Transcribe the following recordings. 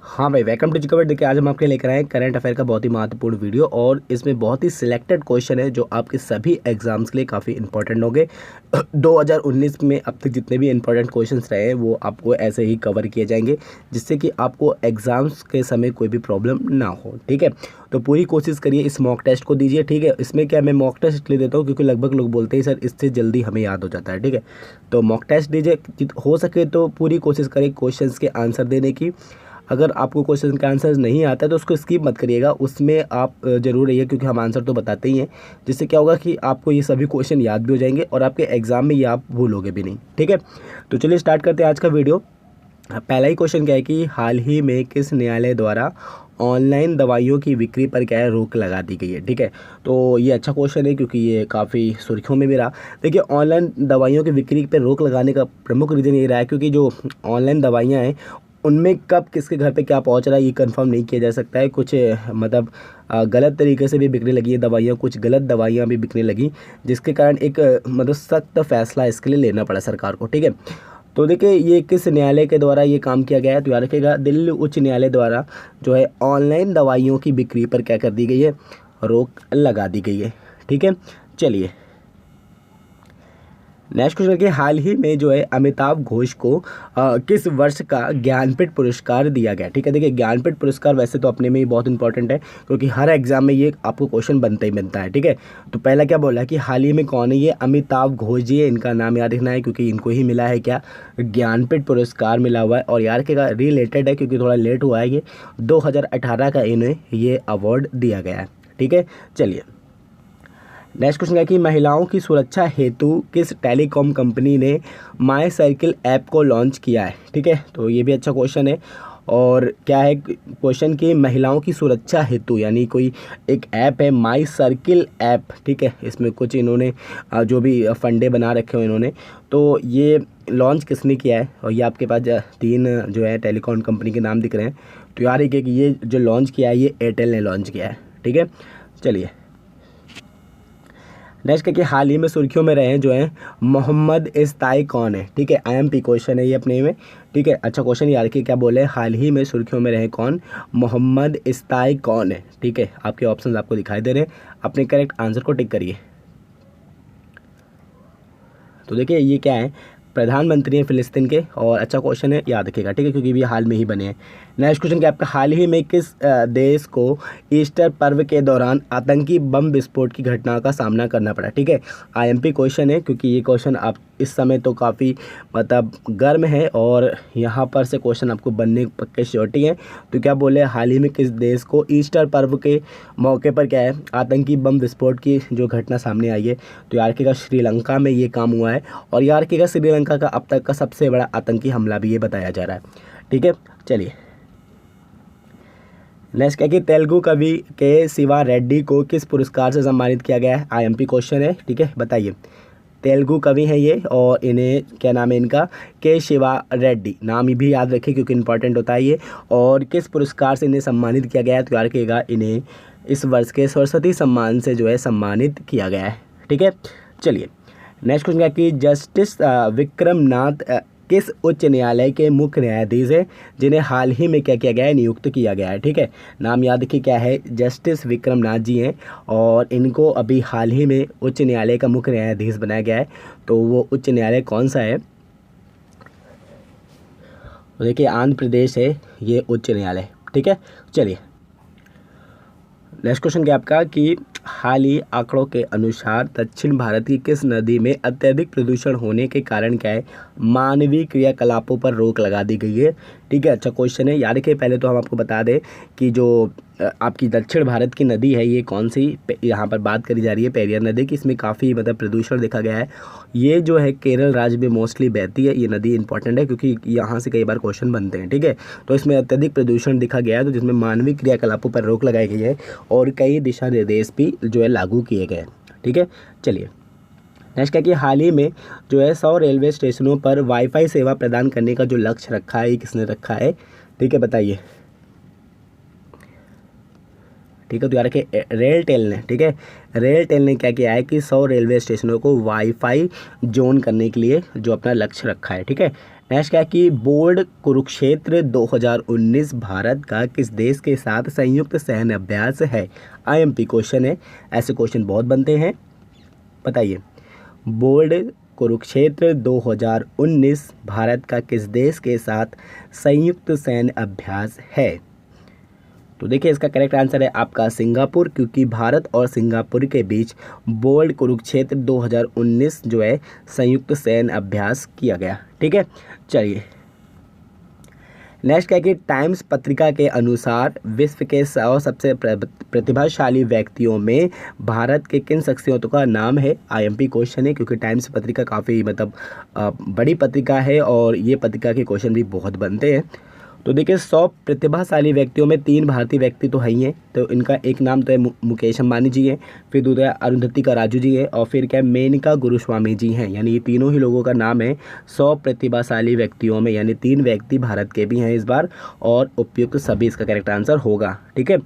हाँ भाई, welcome to जिकवर। देखिए आज हम आपके लेकर आए हैं करंट अफेयर का बहुत ही महत्वपूर्ण वीडियो, और इसमें बहुत ही सिलेक्टेड क्वेश्चन है जो आपके सभी एग्जाम्स के लिए काफ़ी इंपॉर्टेंट होंगे। 2019 में अब तक जितने भी इंपॉर्टेंट क्वेश्चंस रहे हैं वो आपको ऐसे ही कवर किए जाएंगे, जिससे कि आपको एग्ज़ाम्स के समय कोई भी प्रॉब्लम ना हो। ठीक है, तो पूरी कोशिश करिए, इस मॉक टेस्ट को दीजिए। ठीक है, इसमें क्या मैं मॉक टेस्ट इसलिए देता हूँ क्योंकि लगभग लोग बोलते हैं सर इससे जल्दी हमें याद हो जाता है। ठीक है, तो मॉक टेस्ट दीजिए, हो सके तो पूरी कोशिश करें क्वेश्चंस के आंसर देने की। अगर आपको क्वेश्चन का आंसर नहीं आता है तो उसको स्किप मत करिएगा, उसमें आप जरूर रहिए क्योंकि हम आंसर तो बताते ही हैं। जिससे क्या होगा कि आपको ये सभी क्वेश्चन याद भी हो जाएंगे और आपके एग्जाम में ये आप भूलोगे भी नहीं। ठीक है, तो चलिए स्टार्ट करते हैं आज का वीडियो। पहला ही क्वेश्चन क्या है कि हाल ही में किस न्यायालय द्वारा ऑनलाइन दवाइयों की बिक्री पर क्या है रोक लगा दी गई है। ठीक है, तो ये अच्छा क्वेश्चन है क्योंकि ये काफ़ी सुर्खियों में भी रहा। देखिए, ऑनलाइन दवाइयों की बिक्री पर रोक लगाने का प्रमुख रीज़न ये रहा है क्योंकि जो ऑनलाइन दवाइयाँ हैं उनमें कब किसके घर पे क्या पहुंच रहा है ये कंफर्म नहीं किया जा सकता है। कुछ मतलब गलत तरीके से भी बिकने लगी है दवाइयाँ, कुछ गलत दवाइयाँ भी बिकने लगी, जिसके कारण एक मतलब सख्त फैसला इसके लिए लेना पड़ा सरकार को। ठीक है, तो देखिए ये किस न्यायालय के द्वारा ये काम किया गया है, तो याद रखिएगा दिल्ली उच्च न्यायालय द्वारा जो है ऑनलाइन दवाइयों की बिक्री पर क्या कर दी गई है, रोक लगा दी गई है। ठीक है, चलिए नेक्स्ट क्वेश्चन के हाल ही में जो है अमिताभ घोष को किस वर्ष का ज्ञानपीठ पुरस्कार दिया गया। ठीक है, देखिए ज्ञानपीठ पुरस्कार वैसे तो अपने में ही बहुत इंपॉर्टेंट है क्योंकि हर एग्जाम में ये आपको क्वेश्चन बनता ही बनता है। ठीक है, तो पहला क्या बोला कि हाल ही में कौन है, ये अमिताभ घोष जी है, इनका नाम याद रखना है क्योंकि इनको ही मिला है क्या, ज्ञानपीठ पुरस्कार मिला हुआ है। और यार के रिलेटेड है क्योंकि थोड़ा लेट हुआ है, ये 2018 का इन्हें ये अवार्ड दिया गया है। ठीक है, चलिए नेक्स्ट क्वेश्चन है कि महिलाओं की सुरक्षा हेतु किस टेलीकॉम कंपनी ने माई सर्किल ऐप को लॉन्च किया है। ठीक है, तो ये भी अच्छा क्वेश्चन है। और क्या है क्वेश्चन कि महिलाओं की सुरक्षा हेतु यानी कोई एक ऐप है माई सर्किल ऐप। ठीक है, इसमें कुछ इन्होंने जो भी फंडे बना रखे हो इन्होंने, तो ये लॉन्च किसने किया है। और ये आपके पास 3 जो है टेलीकॉम कंपनी के नाम दिख रहे हैं, तो यार एक ये जो लॉन्च किया है ये एयरटेल ने लॉन्च किया है। ठीक है, चलिए नेक्स्ट कि हाल ही में सुर्खियों में रहे हैं जो है मोहम्मद इस्ताई कौन है। ठीक है, आईएमपी क्वेश्चन है ये अपने में। ठीक है, अच्छा क्वेश्चन याद रखिए, क्या बोले हाल ही में सुर्खियों में रहे कौन, मोहम्मद इस्ताई कौन है। ठीक है, आपके ऑप्शंस आपको दिखाई दे रहे हैं, अपने करेक्ट आंसर को टिक करिए। तो देखिए ये क्या है, प्रधानमंत्री हैं फिलिस्तीन के, और अच्छा क्वेश्चन है याद रखिएगा। ठीक है, क्योंकि भी हाल में ही बने हैं। नेक्स्ट क्वेश्चन क्या आपका, हाल ही में किस देश को ईस्टर पर्व के दौरान आतंकी बम विस्फोट की घटना का सामना करना पड़ा। ठीक है, आईएमपी क्वेश्चन है क्योंकि ये क्वेश्चन आप इस समय तो काफ़ी मतलब गर्म है और यहाँ पर से क्वेश्चन आपको बनने पक्के श्योरिटी है। तो क्या बोले हाल ही में किस देश को ईस्टर पर्व के मौके पर क्या है आतंकी बम विस्फोट की जो घटना सामने आई है, तो यार के श्रीलंका में ये काम हुआ है। और यार के श्रीलंका का अब तक का सबसे बड़ा आतंकी हमला भी ये बताया जा रहा है। ठीक है, चलिए नेक्स्ट क्या कि तेलुगु कवि के शिवा रेड्डी को किस पुरस्कार से सम्मानित किया गया है, आईएमपी क्वेश्चन है। ठीक है, बताइए, तेलुगु कवि हैं ये और इन्हें क्या नाम है इनका, के शिवा रेड्डी, नाम भी याद रखें क्योंकि इंपॉर्टेंट होता है ये। और किस पुरस्कार से इन्हें सम्मानित किया गया है, तो याद रखिएगा इन्हें इस वर्ष के सरस्वती सम्मान से जो है सम्मानित किया गया है। ठीक है, चलिए नेक्स्ट क्वेश्चन क्या कि जस्टिस विक्रम नाथ किस उच्च न्यायालय के मुख्य न्यायाधीश हैं जिन्हें हाल ही में क्या किया गया है, नियुक्त किया गया है। ठीक है, नाम याद रखिए क्या है, जस्टिस विक्रम नाथ जी हैं और इनको अभी हाल ही में उच्च न्यायालय का मुख्य न्यायाधीश बनाया गया है। तो वो उच्च न्यायालय कौन सा है, तो देखिए आंध्र प्रदेश है ये उच्च न्यायालय। ठीक है, चलिए नेक्स्ट क्वेश्चन क्या आपका कि हाल ही आंकड़ों के अनुसार दक्षिण भारत की किस नदी में अत्यधिक प्रदूषण होने के कारण क्या है मानवीय क्रियाकलापों पर रोक लगा दी गई है। ठीक है, अच्छा क्वेश्चन है याद रखिए। पहले तो हम आपको बता दें कि जो आपकी दक्षिण भारत की नदी है ये कौन सी, यहाँ पर बात करी जा रही है पेरियार नदी की, इसमें काफ़ी मतलब प्रदूषण देखा गया है। ये जो है केरल राज्य में मोस्टली बहती है ये नदी, इंपॉर्टेंट है क्योंकि यहाँ से कई बार क्वेश्चन बनते हैं। ठीक है, तो इसमें अत्यधिक प्रदूषण दिखा गया है, तो जिसमें मानवीय क्रियाकलापों पर रोक लगाई गई है और कई दिशा निर्देश भी जो है लागू किए गए। ठीक है, चलिए नेक्स्ट क्या कि हाल ही में जो है 100 रेलवे स्टेशनों पर वाईफाई सेवा प्रदान करने का जो लक्ष्य रखा है ये किसने रखा है। ठीक है, बताइए। ठीक है, तो यार कि रेलटेल ने, ठीक है, रेलटेल ने क्या किया है कि 100 रेलवे स्टेशनों को वाईफाई जोन करने के लिए जो अपना लक्ष्य रखा है। ठीक है, नेक्स्ट क्या है कि बोर्ड कुरुक्षेत्र 2019 भारत का किस देश के साथ संयुक्त सैन्य अभ्यास है। आईएमपी क्वेश्चन है, ऐसे क्वेश्चन बहुत बनते हैं, बताइए। बोर्ड कुरुक्षेत्र 2019 भारत का किस देश के साथ संयुक्त सैन्य अभ्यास है। तो देखिए इसका करेक्ट आंसर है आपका सिंगापुर, क्योंकि भारत और सिंगापुर के बीच बोर्ड कुरुक्षेत्र 2019 जो है संयुक्त सैन्य अभ्यास किया गया। ठीक है, चलिए नेक्स्ट क्या है कि टाइम्स पत्रिका के अनुसार विश्व के 100 सबसे प्रतिभाशाली व्यक्तियों में भारत के किन शख्सियतों का नाम है। आईएमपी क्वेश्चन है, क्योंकि टाइम्स पत्रिका काफ़ी बड़ी पत्रिका है और ये पत्रिका के क्वेश्चन भी बहुत बनते हैं। तो देखिए 100 प्रतिभाशाली व्यक्तियों में 3 भारतीय व्यक्ति तो है ही हैं, तो इनका एक नाम तो है मुकेश अंबानी जी हैं, फिर दूसरा अरुंधति कराजू जी है, और फिर क्या मेनका गुरुस्वामी जी हैं। यानी ये तीनों ही लोगों का नाम है 100 प्रतिभाशाली व्यक्तियों में, यानी 3 व्यक्ति भारत के भी हैं इस बार, और उपयुक्त सभी इसका करेक्ट आंसर होगा। ठीक है,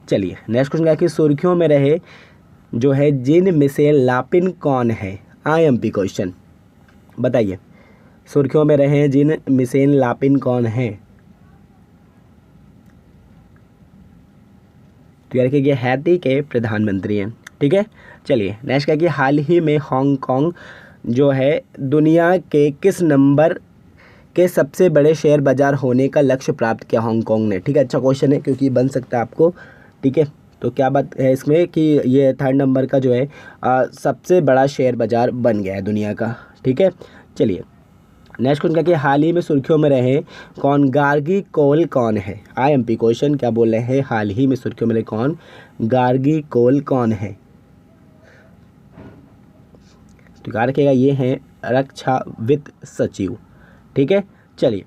चलिए नेक्स्ट क्वेश्चन क्या है कि सुर्खियों में रहे जो है जीन मिशेल लापिन कौन है। आईएमपी क्वेश्चन, बताइए सुर्खियों में रहे जीन मिशेल लापिन कौन है। तो यार कि ये हैती के प्रधानमंत्री हैं। ठीक है, चलिए नेक्स्ट क्या कि हाल ही में हांगकांग जो है दुनिया के किस नंबर के सबसे बड़े शेयर बाजार होने का लक्ष्य प्राप्त किया हांगकांग ने। ठीक है, अच्छा क्वेश्चन है क्योंकि बन सकता है आपको। ठीक है, तो क्या बात है इसमें कि ये 3rd नंबर का जो है सबसे बड़ा शेयर बाजार बन गया है दुनिया का। ठीक है, चलिए नेक्स्ट क्वेश्चन क्या कि हाल ही में सुर्खियों में रहे कौन गार्गी कोल कौन है। आईएमपी क्वेश्चन, क्या बोल रहे हैं हाल ही में सुर्खियों में रहे कौन गार्गी कोल कौन है। तो क्या रखेगा, ये हैं रक्षा वित्त सचिव। ठीक है, चलिए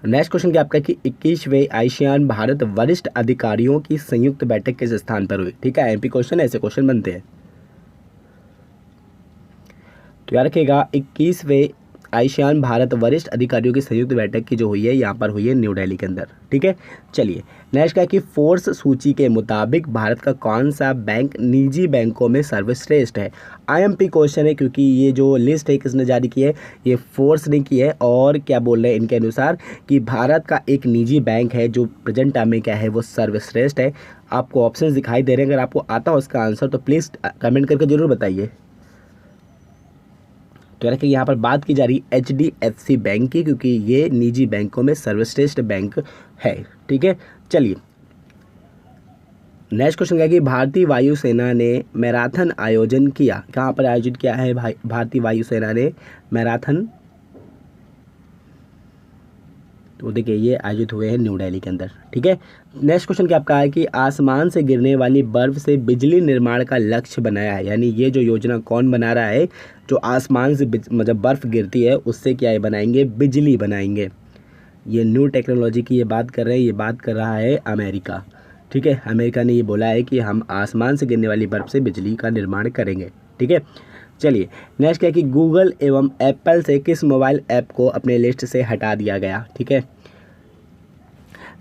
नेक्स्ट क्वेश्चन क्या आपका कि 21वें आसियान भारत वरिष्ठ अधिकारियों की संयुक्त बैठक किस स्थान पर हुई। ठीक है, आईएमपी क्वेश्चन, ऐसे क्वेश्चन बनते हैं। तो याद रखिएगा 21वें आसियान भारत वरिष्ठ अधिकारियों की संयुक्त बैठक की जो हुई है यहाँ पर हुई है न्यू दिल्ली के अंदर। ठीक है, चलिए नेक्स्ट क्या है कि फोर्स सूची के मुताबिक भारत का कौन सा बैंक निजी बैंकों में सर्वश्रेष्ठ है। आईएमपी क्वेश्चन है, क्योंकि ये जो लिस्ट है किसने जारी की है, ये फोर्स ने की है। और क्या बोल रहे हैं इनके अनुसार कि भारत का एक निजी बैंक है जो प्रेजेंट टाइम में क्या है वो सर्वश्रेष्ठ है। आपको ऑप्शन दिखाई दे रहे हैं, अगर आपको आता हो उसका आंसर तो प्लीज़ कमेंट करके ज़रूर बताइए। तो यार कि यहाँ पर बात की जा रही है HDFC बैंक की, क्योंकि ये निजी बैंकों में सर्वश्रेष्ठ बैंक है। ठीक है, चलिए नेक्स्ट क्वेश्चन क्या है कि भारतीय वायुसेना ने मैराथन आयोजन किया। कहाँ पर आयोजित किया है भारतीय वायुसेना ने मैराथन। तो देखिए ये आयोजित हुए हैं न्यू दिल्ली के अंदर। ठीक है, नेक्स्ट क्वेश्चन क्या आपका है कि आसमान से गिरने वाली बर्फ से बिजली निर्माण का लक्ष्य बनाया है। यानी ये जो योजना कौन बना रहा है, जो आसमान से बर्फ़ गिरती है उससे क्या है बनाएंगे, बिजली बनाएंगे। ये न्यू टेक्नोलॉजी की ये बात कर रहे हैं, ये बात कर रहा है अमेरिका। ठीक है, अमेरिका ने ये बोला है कि हम आसमान से गिरने वाली बर्फ़ से बिजली का निर्माण करेंगे। ठीक है, चलिए नेक्स्ट क्या है कि गूगल एवं एप्पल से किस मोबाइल ऐप को अपने लिस्ट से हटा दिया गया। ठीक है,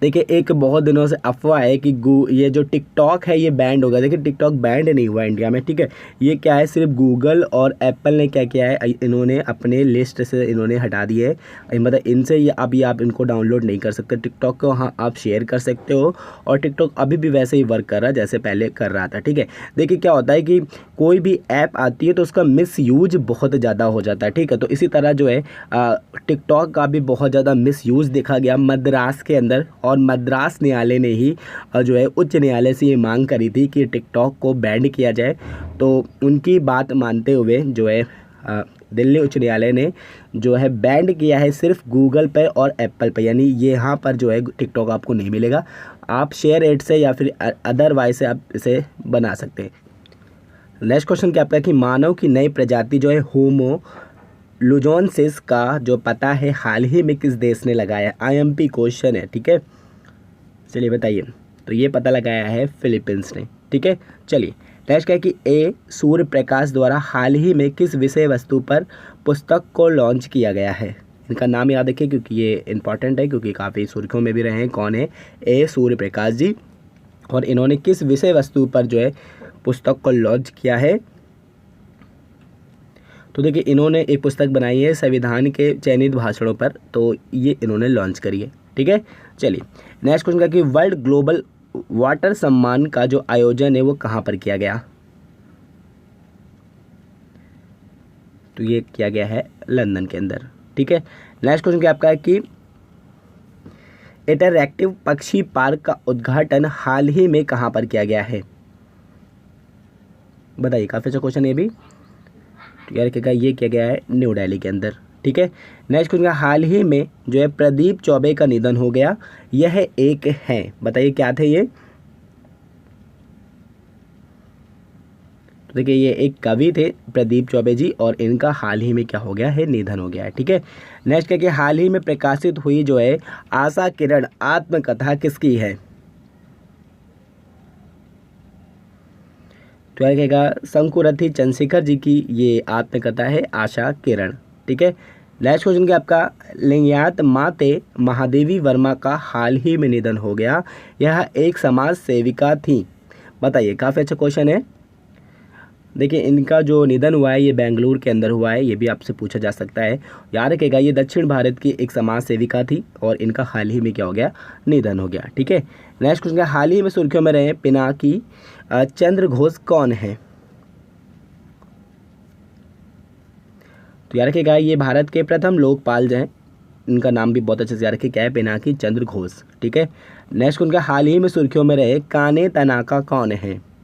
देखिए एक बहुत दिनों से अफवाह है कि ये जो टिकटॉक है ये बैंड होगा। देखिए टिकटॉक बैंड नहीं हुआ इंडिया में। ठीक है, ये क्या है सिर्फ गूगल और एप्पल ने क्या किया है, इन्होंने अपने लिस्ट से इन्होंने हटा दिए है। मतलब इनसे ये अभी आप इनको डाउनलोड नहीं कर सकते। टिकटॉक को हाँ आप शेयर कर सकते हो, और टिकटॉक अभी भी वैसे ही वर्क कर रहा है जैसे पहले कर रहा था। ठीक है, देखिए क्या होता है कि कोई भी ऐप आती है तो उसका मिसयूज बहुत ज़्यादा हो जाता है। ठीक है, तो इसी तरह जो है टिकटॉक का भी बहुत ज़्यादा मिसयूज देखा गया मद्रास के अंदर, और मद्रास न्यायालय ने ही जो है उच्च न्यायालय से ये मांग करी थी कि टिकटॉक को बैन किया जाए। तो उनकी बात मानते हुए जो है दिल्ली उच्च न्यायालय ने जो है बैन किया है सिर्फ गूगल पे और एप्पल पे। यानी ये यहाँ पर जो है टिकटॉक आपको नहीं मिलेगा, आप शेयर एड से या फिर अदरवाइज से आप इसे बना सकते हैं। नेक्स्ट क्वेश्चन क्या आपका कि मानव की नई प्रजाति जो है होमो लुजोनसिस का जो पता है हाल ही में किस देश ने लगाया। आईएमपी क्वेश्चन है। ठीक है, चलिए बताइए। तो ये पता लगाया है फिलीपींस ने। ठीक है, चलिए नेक्स्ट क्या है कि ए सूर्य प्रकाश द्वारा हाल ही में किस विषय वस्तु पर पुस्तक को लॉन्च किया गया है। इनका नाम याद रखिए क्योंकि ये इंपॉर्टेंट है, क्योंकि काफ़ी सुर्खियों में भी रहे हैं। कौन है, ए सूर्य प्रकाश जी, और इन्होंने किस विषय वस्तु पर जो है पुस्तक को लॉन्च किया है। तो देखिए इन्होंने एक पुस्तक बनाई है संविधान के चयनित भाषणों पर, तो ये इन्होंने लॉन्च करी है। ठीक है, चलिए नेक्स्ट क्वेश्चन का कि वर्ल्ड ग्लोबल वाटर सम्मान का जो आयोजन है वो कहाँ पर किया गया? तो ये किया गया है लंदन के अंदर। ठीक है, नेक्स्ट क्वेश्चन क्या आपका है कि इंटरैक्टिव पक्षी पार्क का उद्घाटन हाल ही में कहाँ पर किया गया है? बताइए, काफ़ी अच्छा क्वेश्चन ये भी। तो यार क्या ये किया गया है न्यू दिल्ली के अंदर। ठीक है, नेक्स्ट क्वेश्चन हाल ही में जो है प्रदीप चौबे का निधन हो गया, यह एक है, बताइए क्या थे ये? तो देखिए ये एक कवि थे प्रदीप चौबे जी, और इनका हाल ही में क्या हो गया है, निधन हो गया है। ठीक है, नेक्स्ट क्या कि हाल ही में प्रकाशित हुई जो है आशा किरण आत्मकथा किसकी है? तो यार कहेगा शंकुरथी चंद्रशेखर जी की ये आत्मकथा है आशा किरण। ठीक है, नेक्स्ट क्वेश्चन क्या आपका लिंगायत माते महादेवी वर्मा का हाल ही में निधन हो गया, यह एक समाज सेविका थी, बताइए। काफ़ी अच्छा क्वेश्चन है। देखिए इनका जो निधन हुआ है ये बेंगलुरु के अंदर हुआ है, ये भी आपसे पूछा जा सकता है। याद रखिएगा ये दक्षिण भारत की एक समाज सेविका थी और इनका हाल ही में क्या हो गया, निधन हो गया। ठीक है, नेक्स्ट क्वेश्चन का हाल ही में सुर्खियों में रहे पिनाकी चंद्र घोष कौन है? तो याद रखिएगा ये भारत के प्रथम लोकपाल जो हैं, इनका नाम भी बहुत अच्छे से याद रखिए, क्या है, पिनाकी चंद्र घोष। ठीक है, नेक्स्ट उनका हाल ही में सुर्खियों में रहे काने तनाका कौन है?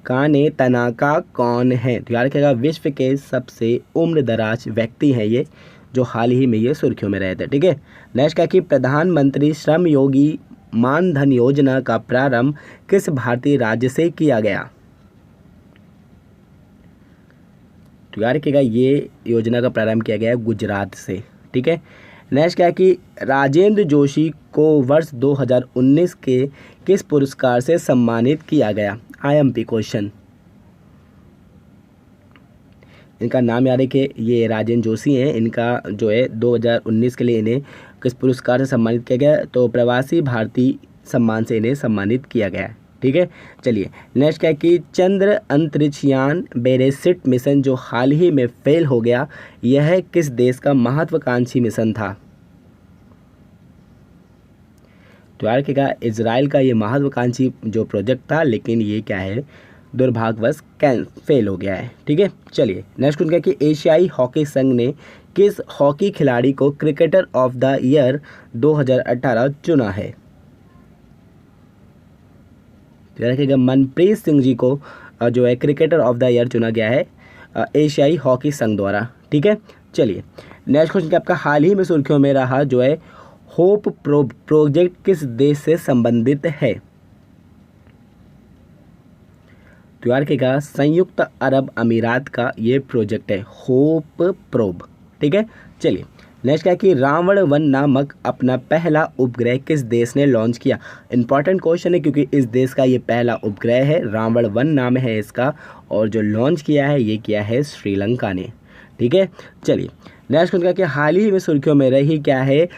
काने तनाका कौन है? तो याद रखिएगा विश्व के सबसे उम्र दराज व्यक्ति हैं ये, जो हाल ही में ये सुर्खियों में रहे थे। ठीक है, नेक्स्ट क्या कि प्रधानमंत्री श्रम योगी मानधन योजना का प्रारंभ किस भारतीय राज्य से किया गया? तो याद रखिएगा ये योजना का प्रारंभ किया गया है गुजरात से। ठीक है, नेक्स्ट क्या है कि राजेंद्र जोशी को वर्ष 2019 के किस पुरस्कार से सम्मानित किया गया? IMP question. इनका नाम याद रखिए, ये राजेंद्र जोशी हैं, इनका जो है 2019 के लिए इन्हें किस पुरस्कार से सम्मानित किया गया? तो प्रवासी भारतीय सम्मान से इन्हें सम्मानित किया गया है। ठीक है, चलिए नेक्स्ट क्या है कि चंद्र अंतरिक्षयान बेरेसिट मिशन जो हाल ही में फेल हो गया, यह किस देश का महत्वाकांक्षी मिशन था? तो यार क्या इजराइल का ये महत्वाकांक्षी जो प्रोजेक्ट था, लेकिन ये क्या है, दुर्भाग्यवश फेल हो गया है। ठीक है, चलिए नेक्स्ट उनका कि एशियाई हॉकी संघ ने किस हॉकी खिलाड़ी को क्रिकेटर ऑफ द ईयर 2018 चुना है? तो रखिएगा मनप्रीत सिंह जी को जो है क्रिकेटर ऑफ द ईयर चुना गया है एशियाई हॉकी संघ द्वारा। ठीक है, चलिए नेक्स्ट क्वेश्चन आपका हाल ही में सुर्खियों में रहा जो है होप प्रोजेक्ट किस देश से संबंधित है? तो यार रखिएगा संयुक्त अरब अमीरात का ये प्रोजेक्ट है होप प्रोब। ठीक है, चलिए नेक्स्ट क्या कि रावण 1 नामक अपना पहला उपग्रह किस देश ने लॉन्च किया? इंपॉर्टेंट क्वेश्चन है क्योंकि इस देश का ये पहला उपग्रह है, रावण 1 नाम है इसका, और जो लॉन्च किया है ये किया है श्रीलंका ने। ठीक है, चलिए नेक्स्ट क्या कि हाल ही में सुर्खियों में रही क्या है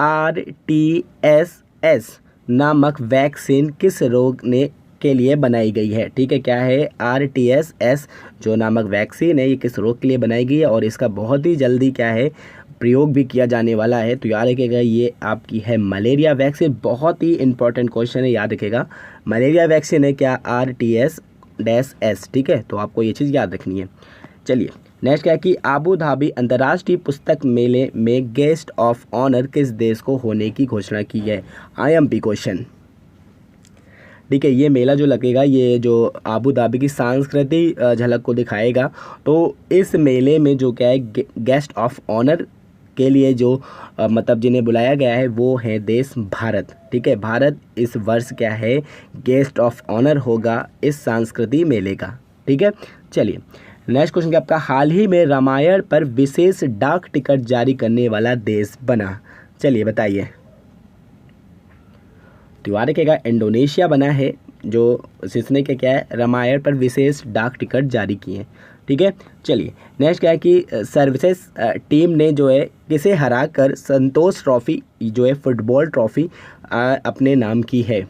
RTS नामक वैक्सीन किस रोग ने के लिए बनाई गई है? ठीक है, क्या है RTS जो नामक वैक्सीन है ये किस रोग के लिए बनाई गई है, और इसका बहुत ही जल्दी क्या है प्रयोग भी किया जाने वाला है। तो याद रखिएगा ये आपकी है मलेरिया वैक्सीन। बहुत ही इंपॉर्टेंट क्वेश्चन है, याद रखिएगा मलेरिया वैक्सीन है क्या RTS-S। ठीक है, तो आपको ये चीज़ याद रखनी है। चलिए नेक्स्ट क्या है कि आबू धाबी अंतर्राष्ट्रीय पुस्तक मेले में गेस्ट ऑफ ऑनर किस देश को होने की घोषणा की है? IMP question. ठीक है, ये मेला जो लगेगा ये जो आबू धाबी की सांस्कृतिक झलक को दिखाएगा। तो इस मेले में जो क्या है गेस्ट ऑफ ऑनर के लिए जो मतलब जिन्हें बुलाया गया है वो है देश भारत। ठीक है, भारत इस वर्ष क्या है गेस्ट ऑफ ऑनर होगा इस सांस्कृतिक मेले का। ठीक है, चलिए नेक्स्ट क्वेश्चन क्या आपका हाल ही में रामायण पर विशेष डाक टिकट जारी करने वाला देश बना? चलिए बताइए। तो याद रखिएगा इंडोनेशिया बना है, जो जिसने क्या है रामायण पर विशेष डाक टिकट जारी किए हैं। ठीक है, चलिए नेक्स्ट क्या है कि सर्विसेज टीम ने जो है किसे हराकर संतोष ट्रॉफी जो है फुटबॉल ट्रॉफी अपने नाम की है?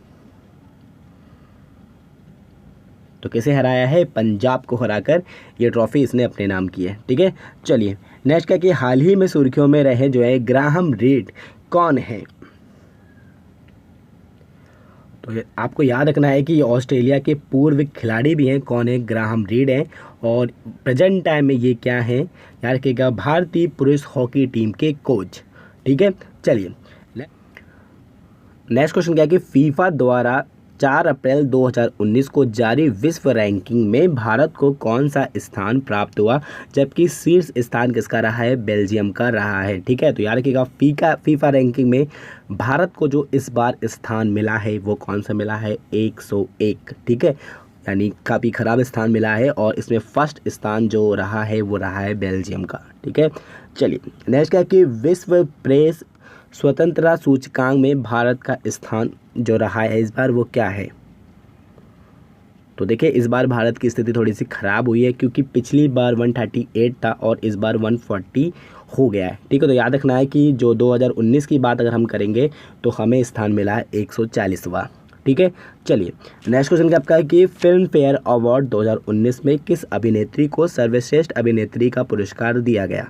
तो किसे हराया है? पंजाब को हराकर ये ट्रॉफी इसने अपने नाम की है। ठीक है, चलिए नेक्स्ट क्या कि हाल ही में सुर्खियों में रहे जो है ग्राहम रीड कौन है? तो आपको याद रखना है कि ये ऑस्ट्रेलिया के पूर्व खिलाड़ी भी हैं। कौन है? ग्राहम रीड हैं। और प्रेजेंट टाइम में ये क्या हैं? याद रखिएगा, भारतीय पुरुष हॉकी टीम के कोच। ठीक है, चलिए नेक्स्ट क्वेश्चन क्या है कि फीफा द्वारा 4 अप्रैल 2019 को जारी विश्व रैंकिंग में भारत को कौन सा स्थान प्राप्त हुआ, जबकि शीर्ष स्थान किसका रहा है? बेल्जियम का रहा है। ठीक है, तो याद रखिएगा फीफा रैंकिंग में भारत को जो इस बार स्थान मिला है वो कौन सा मिला है? 101। ठीक है, यानी काफ़ी ख़राब स्थान मिला है और इसमें फर्स्ट स्थान जो रहा है वो रहा है बेल्जियम का। ठीक है, चलिए नेक्स्ट क्या है कि विश्व प्रेस स्वतंत्रता सूचकांक में भारत का स्थान जो रहा है इस बार वो क्या है? तो देखिए इस बार भारत की स्थिति थोड़ी सी ख़राब हुई है, क्योंकि पिछली बार 138 था और इस बार 140 हो गया है। ठीक है, तो याद रखना है कि जो 2019 की बात अगर हम करेंगे तो हमें स्थान मिला है 140वां। ठीक है, चलिए नेक्स्ट क्वेश्चन क्या आपका है कि फिल्म फेयर अवार्ड 2019 में किस अभिनेत्री को सर्वश्रेष्ठ अभिनेत्री का पुरस्कार दिया गया?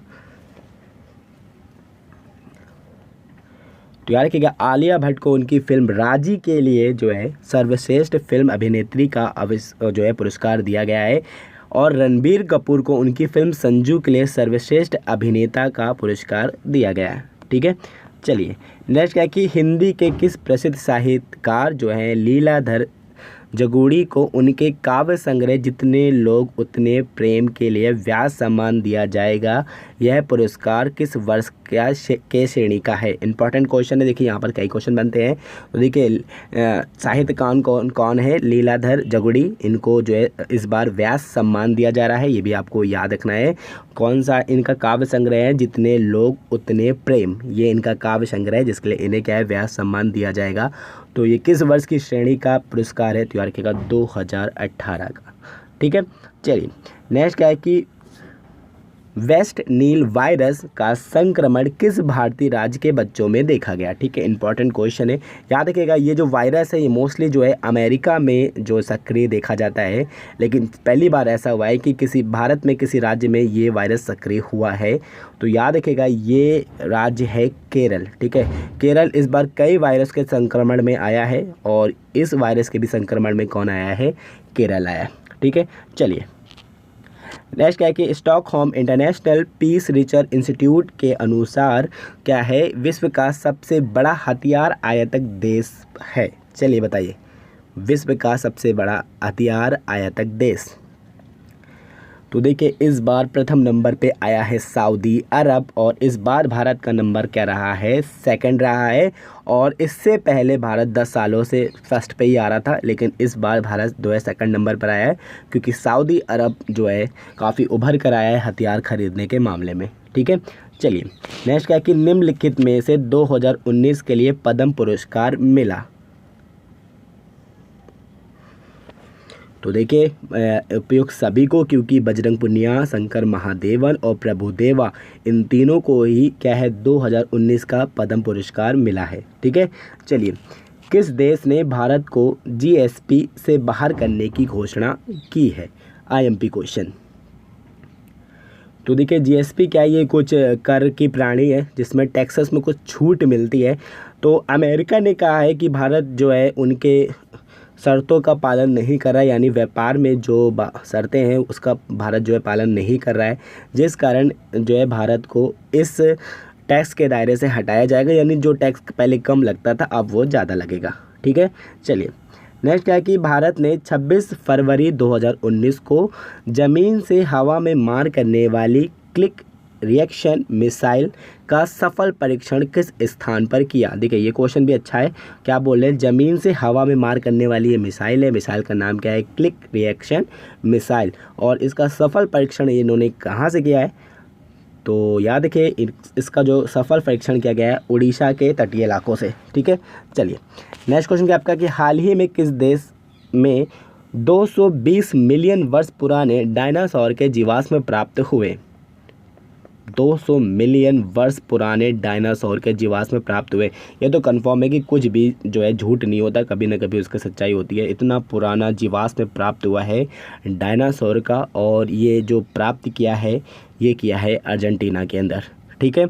तो याद रखिएगा, आलिया भट्ट को उनकी फिल्म राजी के लिए जो है सर्वश्रेष्ठ फिल्म अभिनेत्री का जो है पुरस्कार दिया गया है, और रणबीर कपूर को उनकी फिल्म संजू के लिए सर्वश्रेष्ठ अभिनेता का पुरस्कार दिया गया है। ठीक है, चलिए नेक्स्ट क्या है कि हिंदी के किस प्रसिद्ध साहित्यकार जो हैं लीलाधर जगूड़ी को उनके काव्य संग्रह जितने लोग उतने प्रेम के लिए व्यास सम्मान दिया जाएगा, यह पुरस्कार किस वर्ष के श्रेणी का है? इंपॉर्टेंट क्वेश्चन है। देखिए यहाँ पर कई क्वेश्चन बनते हैं, तो देखिए साहित्यकार कौन है? लीलाधर जगुड़ी, इनको जो है इस बार व्यास सम्मान दिया जा रहा है, ये भी आपको याद रखना है। कौन सा इनका काव्य संग्रह है? जितने लोग उतने प्रेम, ये इनका काव्य संग्रह है जिसके लिए इन्हें क्या है? व्यास सम्मान दिया जाएगा। तो ये किस वर्ष की श्रेणी का पुरस्कार है? तो याद रखिएगा 2018 का। ठीक है, चलिए नेक्स्ट क्या है कि वेस्ट नील वायरस का संक्रमण किस भारतीय राज्य के बच्चों में देखा गया? ठीक है, इंपॉर्टेंट क्वेश्चन है। याद रखिएगा ये जो वायरस है ये मोस्टली जो है अमेरिका में जो सक्रिय देखा जाता है, लेकिन पहली बार ऐसा हुआ है कि किसी भारत में किसी राज्य में ये वायरस सक्रिय हुआ है। तो याद रखिएगा ये राज्य है केरल। ठीक है, केरल इस बार कई वायरस के संक्रमण में आया है, और इस वायरस के भी संक्रमण में कौन आया है? केरल आया। ठीक है, चलिए नेक्स्ट क्या है कि Stockholm International Peace Research Institute के अनुसार क्या है विश्व का सबसे बड़ा हथियार आयातक देश है? चलिए बताइए, विश्व का सबसे बड़ा हथियार आयातक देश। तो देखिए इस बार प्रथम नंबर पे आया है सऊदी अरब, और इस बार भारत का नंबर क्या रहा है? सेकंड रहा है। और इससे पहले भारत 10 सालों से फर्स्ट पे ही आ रहा था, लेकिन इस बार भारत जो है सेकंड नंबर पर आया है, क्योंकि सऊदी अरब जो है काफ़ी उभर कर आया है हथियार खरीदने के मामले में। ठीक है, चलिए नेक्स्ट क्या है कि निम्नलिखित में से 2019 के लिए पद्म पुरस्कार मिला? तो देखिए उपयुक्त सभी को, क्योंकि बजरंग पुनिया, शंकर महादेवन और प्रभुदेवा, इन तीनों को ही क्या है 2019 का पद्म पुरस्कार मिला है। ठीक है, चलिए किस देश ने भारत को जीएसपी से बाहर करने की घोषणा की है? IMP question. तो देखिए जीएसपी क्या है? ये कुछ कर की प्रणाली है जिसमें टैक्सेस में कुछ छूट मिलती है। तो अमेरिका ने कहा है कि भारत जो है उनके शर्तों का पालन नहीं कर रहा है, यानी व्यापार में जो शर्तें हैं उसका भारत जो है पालन नहीं कर रहा है, जिस कारण जो है भारत को इस टैक्स के दायरे से हटाया जाएगा, यानी जो टैक्स पहले कम लगता था अब वो ज़्यादा लगेगा। ठीक है, चलिए नेक्स्ट क्या है कि भारत ने 26 फरवरी 2019 को ज़मीन से हवा में मार करने वाली क्लिक रिएक्शन मिसाइल का सफल परीक्षण किस स्थान पर किया? देखिए ये क्वेश्चन भी अच्छा है। क्या बोल रहे हैं? ज़मीन से हवा में मार करने वाली ये मिसाइल है, मिसाइल का नाम क्या है? Click reaction missile. और इसका सफल परीक्षण इन्होंने कहाँ से किया है? तो याद रखिए इसका जो सफल परीक्षण किया गया है उड़ीसा के तटीय इलाकों से। ठीक है, चलिए नेक्स्ट क्वेश्चन क्या आपका कि हाल ही में किस देश में 220 मिलियन वर्ष पुराने डायनासोर के जीवाश्म प्राप्त हुए? 200 मिलियन वर्ष पुराने डायनासोर के जीवाश्म प्राप्त हुए। ये तो कंफर्म है कि कुछ भी जो है झूठ नहीं होता, कभी ना कभी उसकी सच्चाई होती है। इतना पुराना जीवाश्म प्राप्त हुआ है डायनासोर का, और ये जो प्राप्त किया है ये किया है अर्जेंटीना के अंदर। ठीक है,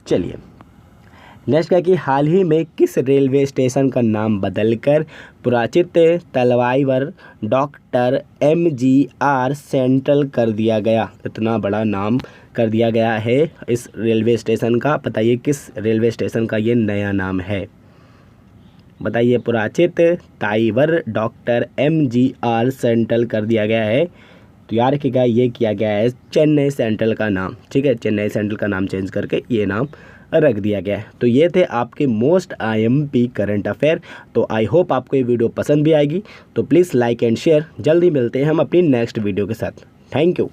चलिए नेक्स्ट है कि हाल ही में किस रेलवे स्टेशन का नाम बदलकर पुराचित तलवाईवर डॉक्टर MGR सेंट्रल कर दिया गया। इतना बड़ा नाम कर दिया गया है इस रेलवे स्टेशन का। बताइए किस रेलवे स्टेशन का ये नया नाम है, बताइए। पुराचित ताइवर डॉक्टर MGR सेंट्रल कर दिया गया है। तो याद रखिएगा ये किया गया है चेन्नई सेंट्रल का नाम। ठीक है, चेन्नई सेंट्रल का नाम चेंज करके ये नाम रख दिया गया है। तो ये थे आपके मोस्ट IMP करंट अफेयर। तो आई होप आपको ये वीडियो पसंद भी आएगी। तो प्लीज़ लाइक एंड शेयर। जल्दी मिलते हैं हम अपनी नेक्स्ट वीडियो के साथ। Thank you.